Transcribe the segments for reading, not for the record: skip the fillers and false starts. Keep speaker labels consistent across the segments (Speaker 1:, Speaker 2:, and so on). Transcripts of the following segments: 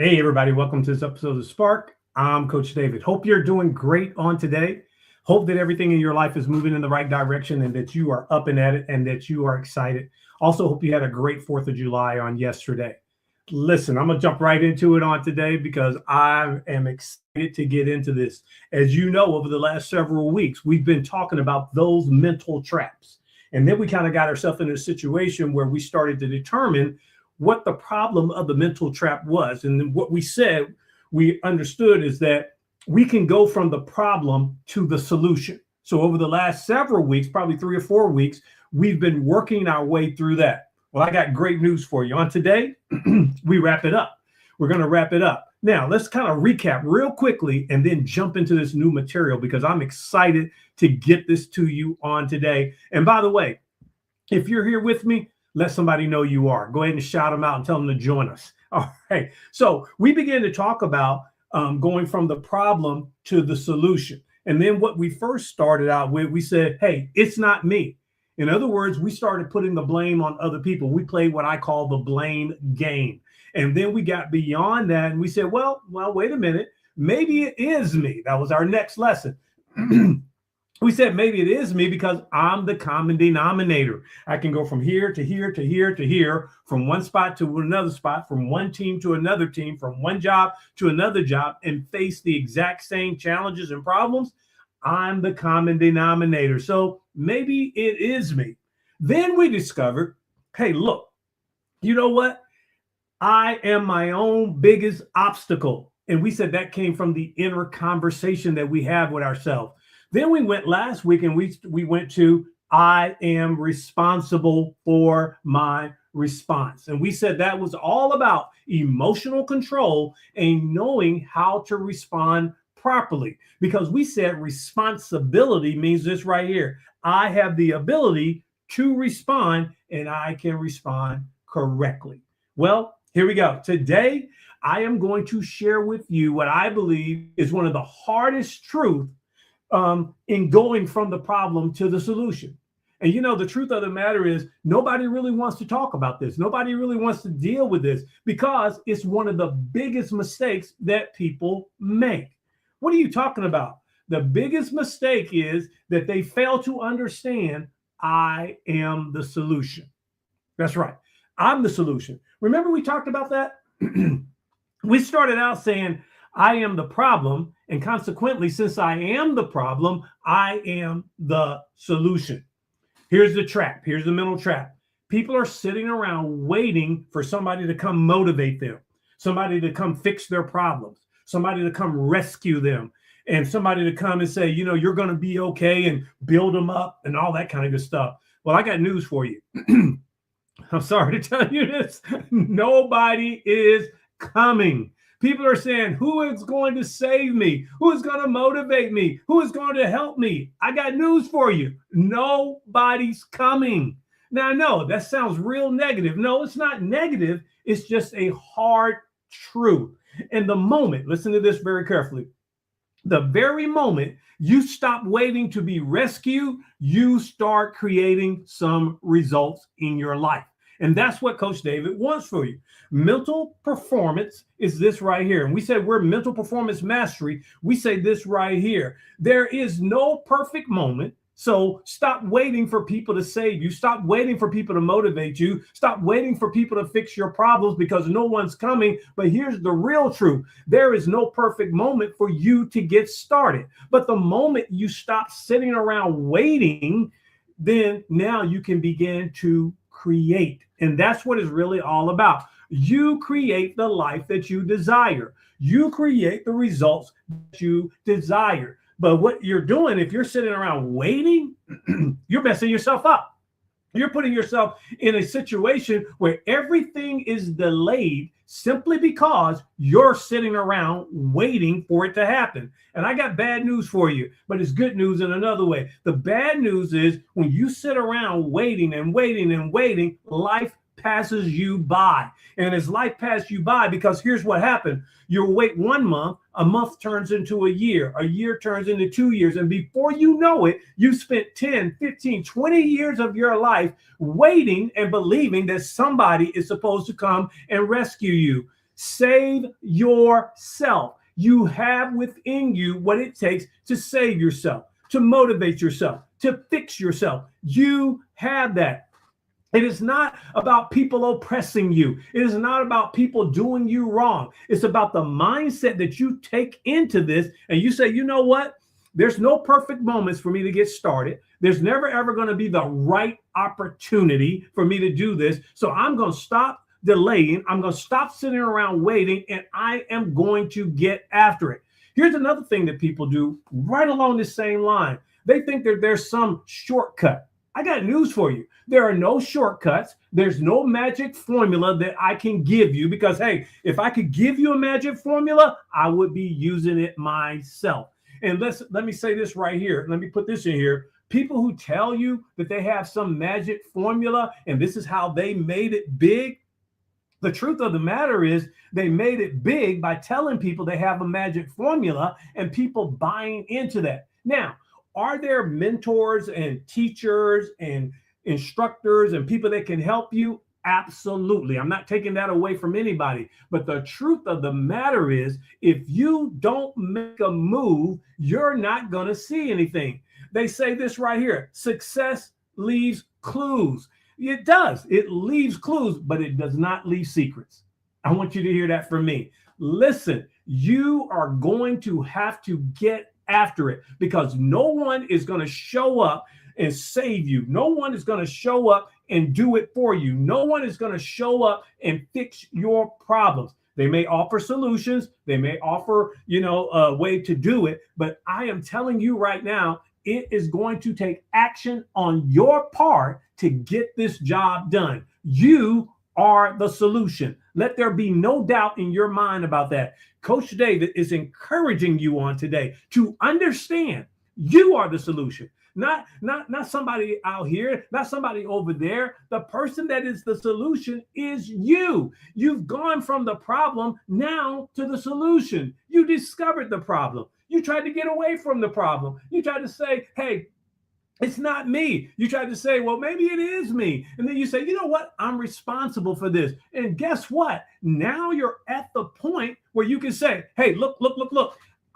Speaker 1: Hey, everybody, welcome to this episode of Spark. I'm Coach David. Hope you're doing great on today. Hope that everything in your life is moving in the right direction and that you are up and at it and that you are excited. Also, hope you had a great 4th of July on yesterday. Listen, I'm going to jump right into it on today because I am excited to get into this. As you know, over the last several weeks, we've been talking about those mental traps. And then we kind of got ourselves in a situation where we started to determine what the problem of the mental trap was. And then what we said, we understood is that we can go from the problem to the solution. So over the last several weeks, probably 3 or 4 weeks, we've been working our way through that. Well, I got great news for you. On today, we wrap it up. We're going to wrap it up. Now, let's kind of recap real quickly and then jump into this new material because I'm excited to get this to you on today. And by the way, if you're here with me, let somebody know you are. Go ahead and shout them out and tell them to join us. All right. So we began to talk about going from the problem to the solution. And then what we first started out with, we said, hey, it's not me. In other words, we started putting the blame on other people. We played what I call the blame game. And then we got beyond that and we said, well, wait a minute. Maybe it is me. That was our next lesson. We said maybe it is me because I'm the common denominator. I can go from here to here to here to here, from one spot to another spot, from one team to another team, from one job to another job, and face the exact same challenges and problems. I'm the common denominator. So maybe it is me. Then we discovered, hey, look, you know what? I am my own biggest obstacle. And we said that came from the inner conversation that we have with ourselves. Then we went last week and we went to I am responsible for my response. And we said that was all about emotional control and knowing how to respond properly. Because we said responsibility means this right here. I have the ability to respond and I can respond correctly. Well, here we go. Today, I am going to share with you what I believe is one of the hardest truths in going from the problem to the solution. And you know, the truth of the matter is nobody really wants to talk about this. Nobody really wants to deal with this because it's one of the biggest mistakes that people make. What are you talking about? The biggest mistake is that they fail to understand I am the solution. That's right. I'm the solution. Remember we talked about that? We started out saying, I am the problem. And consequently, since I am the problem, I am the solution. Here's the trap. Here's the mental trap. People are sitting around waiting for somebody to come motivate them, somebody to come fix their problems, somebody to come rescue them, and somebody to come and say, you know, you're going to be okay and build them up and all that kind of good stuff. Well, I got news for you. I'm sorry to tell you this. Nobody is coming. People are saying, who is going to save me? Who is going to motivate me? Who is going to help me? I got news for you. Nobody's coming. Now, I know that sounds real negative. No, it's not negative. It's just a hard truth. And the moment, listen to this very carefully, the very moment you stop waiting to be rescued, you start creating some results in your life. And that's what Coach David wants for you. Mental performance is this right here. And we said we're mental performance mastery. We say this right here. There is no perfect moment. So stop waiting for people to save you. Stop waiting for people to motivate you. Stop waiting for people to fix your problems because no one's coming. But here's the real truth. There is no perfect moment for you to get started. But the moment you stop sitting around waiting, then now you can begin to create. And that's what it's really all about. You create the life that you desire. You create the results that you desire. But what you're doing, if you're sitting around waiting, you're messing yourself up. You're putting yourself in a situation where everything is delayed simply because you're sitting around waiting for it to happen. And I got bad news for you, but it's good news in another way. The bad news is when you sit around waiting and waiting and waiting, life passes you by. And as life passes you by, because here's what happened. You'll wait 1 month, a month turns into a year turns into 2 years. And before you know it, you spent 10, 15, 20 years of your life waiting and believing that somebody is supposed to come and rescue you. Save yourself. You have within you what it takes to save yourself, to motivate yourself, to fix yourself. You have that. It is not about people oppressing you. It is not about people doing you wrong. It's about the mindset that you take into this and you say, you know what? There's no perfect moments for me to get started. There's never, ever going to be the right opportunity for me to do this. So I'm going to stop delaying. I'm going to stop sitting around waiting, and I am going to get after it. Here's another thing that people do right along the same line. They think that there's some shortcut. I got news for you. There are no shortcuts. There's no magic formula that I can give you because, hey, if I could give you a magic formula, I would be using it myself. And let me say this right here. Let me put this in here. People who tell you that they have some magic formula and this is how they made it big, the truth of the matter is they made it big by telling people they have a magic formula and people buying into that. Now, are there mentors and teachers and instructors and people that can help you? Absolutely. I'm not taking that away from anybody. But the truth of the matter is, if you don't make a move, you're not going to see anything. They say this right here: success leaves clues. It does. It leaves clues, but it does not leave secrets. I want you to hear that from me. Listen, you are going to have to get after it because no one is going to show up and save you. No one is going to show up and do it for you. No one is going to show up and fix your problems. They may offer solutions. They may offer, a way to do it. But I am telling you right now, it is going to take action on your part to get this job done. You are the solution. Let there be no doubt in your mind about that. Coach David is encouraging you on today to understand you are the solution. Not somebody out here, not somebody over there. The person that is the solution is you. You've gone from the problem now to the solution. You discovered the problem. You tried to get away from the problem. You tried to say, hey, it's not me. You tried to say, well, maybe it is me. And then you say, you know what? I'm responsible for this. And guess what? Now you're at the point where you can say, hey, look.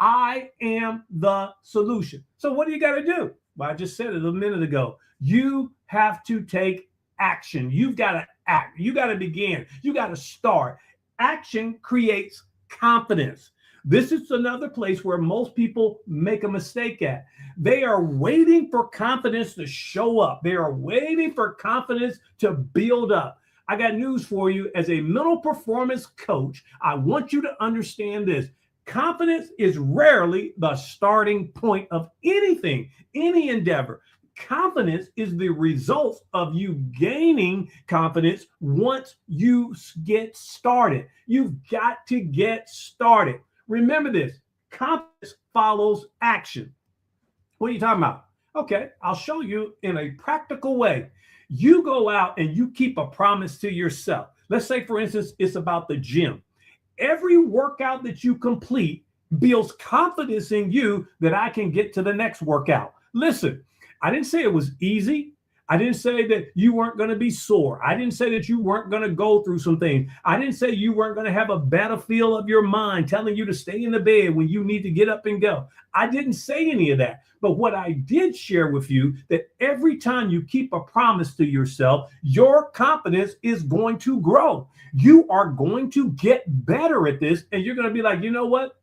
Speaker 1: I am the solution. So what do you got to do? Well, I just said it a minute ago. You have to take action. You've got to act. You got to begin. You got to start. Action creates confidence. This is another place where most people make a mistake at. They are waiting for confidence to show up. They are waiting for confidence to build up. I got news for you. As a mental performance coach, I want you to understand this. Confidence is rarely the starting point of anything, any endeavor. Confidence is the result of you gaining confidence once you get started. You've got to get started. Remember this: confidence follows action. What are you talking about? Okay, I'll show you in a practical way. You go out and you keep a promise to yourself. Let's say, for instance, it's about the gym. Every workout that you complete builds confidence in you that I can get to the next workout. Listen, I didn't say it was easy. I didn't say that you weren't going to be sore. I didn't say that you weren't going to go through some things. I didn't say you weren't going to have a battlefield of your mind telling you to stay in the bed when you need to get up and go. I didn't say any of that. But what I did share with you, that every time you keep a promise to yourself, your confidence is going to grow. You are going to get better at this. And you're going to be like, you know what?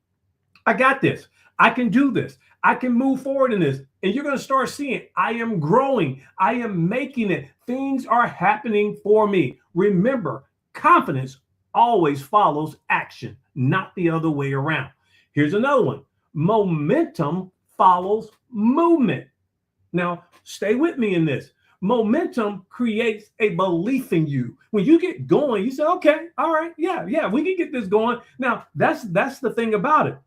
Speaker 1: I got this. I can do this. I can move forward in this. And you're going to start seeing I am growing. I am making it. Things are happening for me. Remember, confidence always follows action, not the other way around. Here's another one. Momentum follows movement. Now, stay with me in this. Momentum creates a belief in you. When you get going, you say, okay, all right, yeah, we can get this going. Now, that's the thing about it.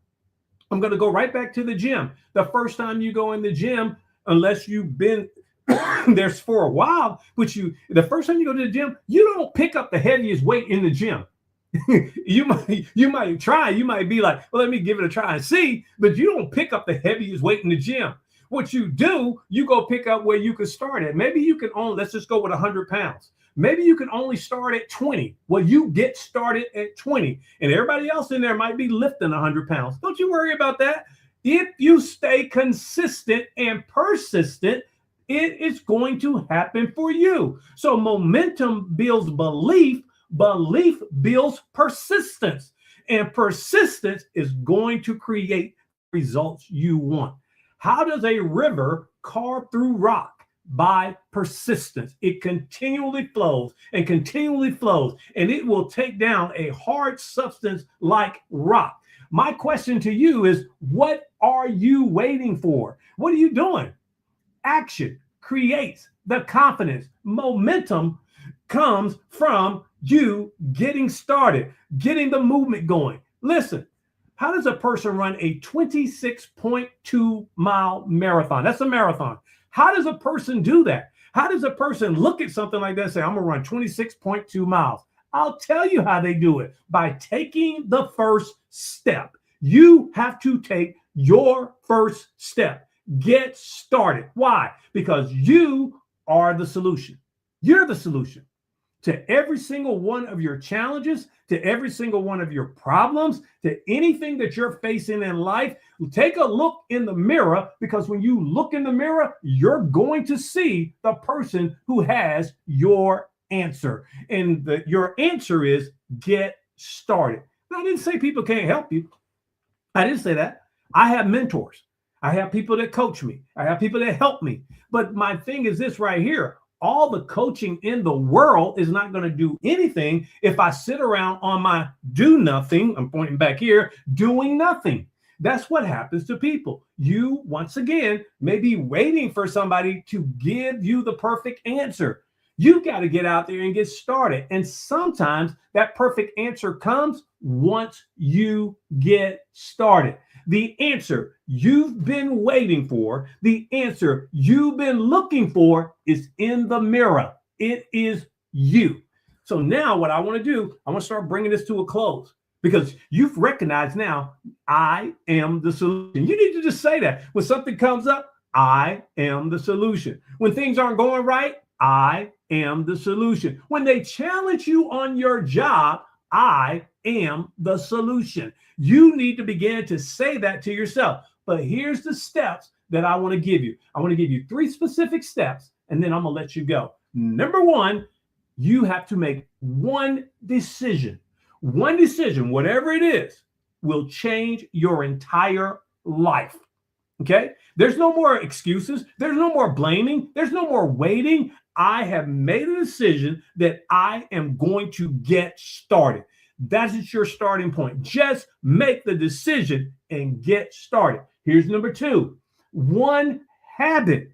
Speaker 1: I'm going to go right back to the gym. The first time you go in the gym, unless you've been there for a while, but the first time you go to the gym, you don't pick up the heaviest weight in the gym. You might try. You might be like, well, let me give it a try and see, but you don't pick up the heaviest weight in the gym. What you do, you go pick up where you can start at. Maybe you can only, let's just go with 100 pounds. Maybe you can only start at 20. Well, you get started at 20, and everybody else in there might be lifting 100 pounds. Don't you worry about that. If you stay consistent and persistent, it is going to happen for you. So momentum builds belief, belief builds persistence, and persistence is going to create results you want. How does a river carve through rock? By persistence. It continually flows and continually flows, and it will take down a hard substance like rock. My question to you is, what are you waiting for? What are you doing? Action creates the confidence. Momentum comes from you getting started, getting the movement going. Listen, how does a person run a 26.2 mile marathon? That's a marathon. How does a person do that? How does a person look at something like that and say, I'm going to run 26.2 miles? I'll tell you how they do it, by taking the first step. You have to take your first step. Get started. Why? Because you are the solution. You're the solution to every single one of your challenges, to every single one of your problems, to anything that you're facing in life. Take a look in the mirror, because when you look in the mirror, you're going to see the person who has your answer. And your answer is get started. Now, I didn't say people can't help you. I didn't say that. I have mentors. I have people that coach me. I have people that help me. But my thing is this right here. All the coaching in the world is not going to do anything if I sit around on my do nothing. I'm pointing back here, doing nothing. That's what happens to people. You, once again, may be waiting for somebody to give you the perfect answer. You got to get out there and get started. And sometimes that perfect answer comes once you get started. The answer you've been waiting for, the answer you've been looking for is in the mirror. It is you. So now what I want to do, I want to start bringing this to a close, because you've recognized now, I am the solution. You need to just say that. When something comes up, I am the solution. When things aren't going right, I am the solution. When they challenge you on your job, I am the solution. You need to begin to say that to yourself. But here's the steps that I want to give you. I want to give you 3 specific steps, and then I'm going to let you go. Number 1, you have to make one decision. One decision, whatever it is, will change your entire life. Okay? There's no more excuses. There's no more blaming. There's no more waiting. I have made a decision that I am going to get started. That's your starting point. Just make the decision and get started. Here's number 2. One habit.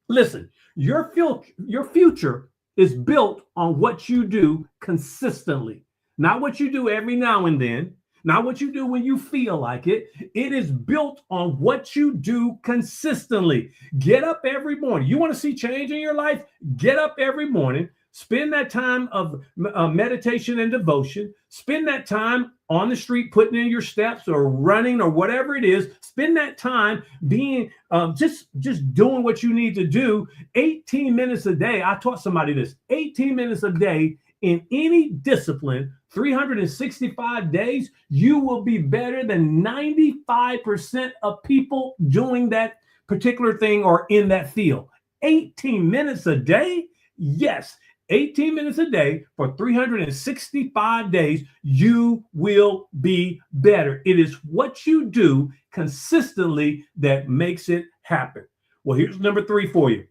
Speaker 1: Listen, your future is built on what you do consistently, not what you do every now and then, not what you do when you feel like it. It is built on what you do consistently. Get up every morning. You want to see change in your life? Get up every morning. Spend that time of meditation and devotion. Spend that time on the street, putting in your steps or running or whatever it is. Spend that time being just doing what you need to do. 18 minutes a day. I taught somebody this. 18 minutes a day in any discipline, 365 days, you will be better than 95% of people doing that particular thing or in that field. 18 minutes a day? Yes. 18 minutes a day for 365 days, you will be better. It is what you do consistently that makes it happen. Well, here's number 3 for you.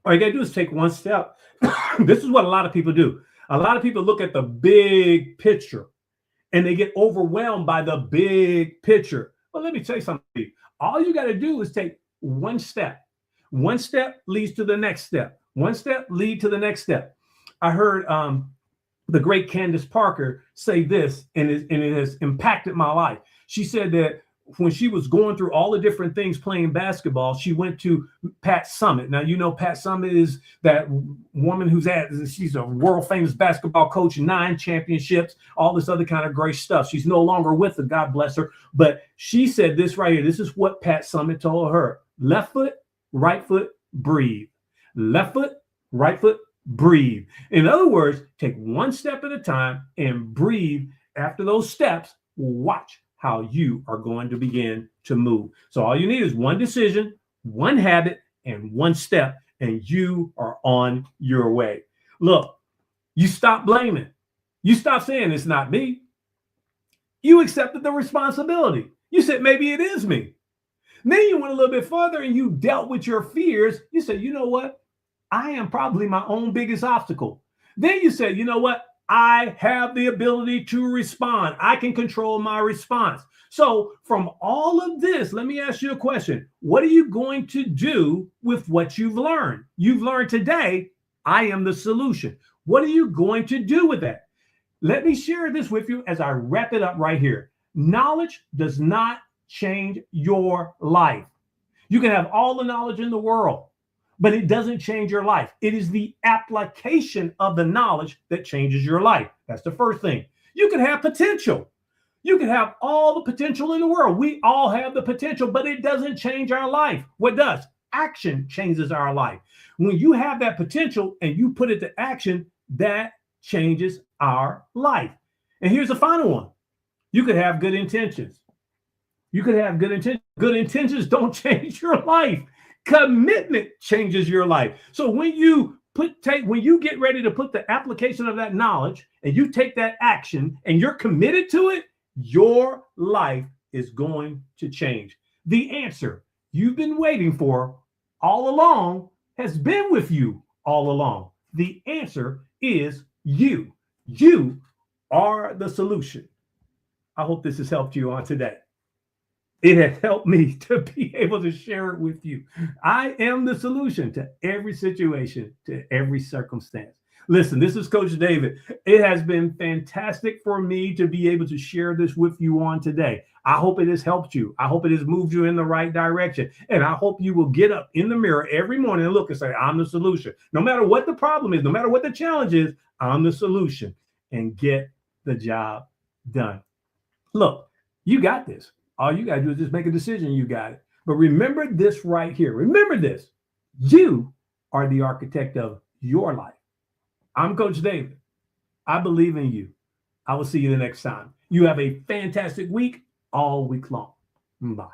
Speaker 1: All you got to do is take one step. This is what a lot of people do. A lot of people look at the big picture and they get overwhelmed by the big picture. Well, let me tell you something. All you got to do is take one step. One step leads to the next step. One step leads to the next step. I heard the great Candace Parker say this, and it has impacted my life. She said that when she was going through all the different things playing basketball, she went to Pat Summitt. Now, you know, Pat Summitt is that woman she's a world famous basketball coach, 9 championships, all this other kind of great stuff. She's no longer with us, God bless her. But she said this right here. This is what Pat Summitt told her: left foot, right foot, breathe. Left foot, right foot, breathe. In other words, take one step at a time and breathe. After those steps, watch how you are going to begin to move. So all you need is one decision, one habit, and one step, and you are on your way. Look, you stop blaming. You stop saying it's not me. You accepted the responsibility. You said, maybe it is me. Then you went a little bit further and you dealt with your fears. You said, you know what? I am probably my own biggest obstacle. Then you said, you know what? I have the ability to respond. I can control my response. So from all of this, let me ask you a question. What are you going to do with what you've learned? You've learned today, I am the solution. What are you going to do with that? Let me share this with you as I wrap it up right here. Knowledge does not change your life. You can have all the knowledge in the world, but it doesn't change your life. It is the application of the knowledge that changes your life. That's the first thing. You can have potential. You can have all the potential in the world. We all have the potential, but it doesn't change our life. What does? Action changes our life. When you have that potential and you put it to action, that changes our life. And here's the final one. You could have good intentions. You could have good intentions. Good intentions don't change your life. Commitment changes your life. So when you get ready to put the application of that knowledge and you take that action and you're committed to it, your life is going to change. The answer you've been waiting for all along has been with you all along. The answer is you. You are the solution. I hope this has helped you on today. It has helped me to be able to share it with you. I am the solution to every situation, to every circumstance. Listen, this is Coach David. It has been fantastic for me to be able to share this with you on today. I hope it has helped you. I hope it has moved you in the right direction. And I hope you will get up in the mirror every morning and look and say, I'm the solution. No matter what the problem is, no matter what the challenge is, I'm the solution, and get the job done. Look, you got this. All you got to do is just make a decision. You got it. But remember this right here. Remember this. You are the architect of your life. I'm Coach David. I believe in you. I will see you the next time. You have a fantastic week all week long. Bye.